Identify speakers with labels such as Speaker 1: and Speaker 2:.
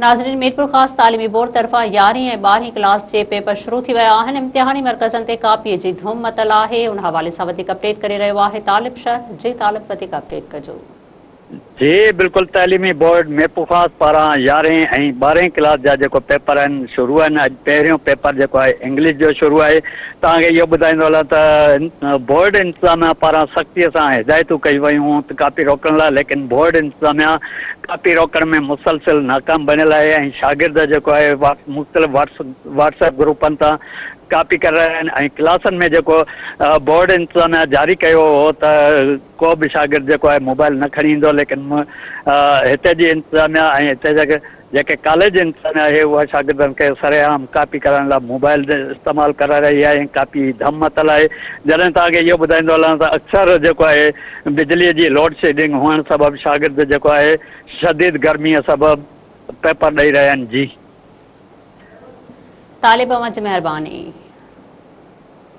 Speaker 1: नाज़रीन, मीरपुर ख़ास तालीमी बोर्ड तरफ़ां 11हीं ऐं 12हीं क्लास जे पेपर शुरू थी विया आहिनि। इम्तिहानी मर्कज़नि ते कापीअ जी धूम मतल आहे। उन हवाले सां वधीक अपडेट करे रहियो आहे तालिब शहर। जी तालिब, वधीक अपडेट कजो।
Speaker 2: जी बिल्कुल, तालीमी बोर्ड मीरपुर ख़ास पारां 11हीं ऐं 12हीं क्लास जा जेको पेपर आहिनि शुरू आहिनि। अॼु पहिरियों पेपर जेको आहे इंग्लिश जो शुरू आहे। तव्हांखे इहो ॿुधाईंदो हलां त बोर्ड इंतिज़ामिया पारां सख़्तीअ सां हिदायतूं कई वयूं त कापी रोकण लाइ, लेकिन बोर्ड इंतिज़ामिया कापी रोकण में मुसलसिल नाकाम बणियल आहे ऐं शागिर्द जेको आहे मुख़्तलिफ़ व्हाट्सएप ग्रुपनि तां कापी करे रहिया आहिनि ऐं क्लासनि में जेको बोर्ड इंतिज़ामिया जारी कयो हो त को बि शागिर्द जेको आहे मोबाइल न खणी ईंदो, लेकिन हिते जी इंतिज़ामिया ऐं हिते जेके कॉलेज इंतिज़ामिया आहे उहा शागिर्दनि खे सरेआम कापी करण लाइ मोबाइल जो इस्तेमालु करे रही आहे ऐं कापी धम मतल आहे। जॾहिं तव्हांखे इहो ॿुधाईंदो हलां त अक्सर जेको आहे बिजलीअ जी लोड शेडिंग हुअण सबबु शागिर्द जेको आहे शदीद गर्मीअ सबबु पेपर ॾेई रहिया आहिनि। जी
Speaker 1: तालिब, अव्हां जी महिरबानी।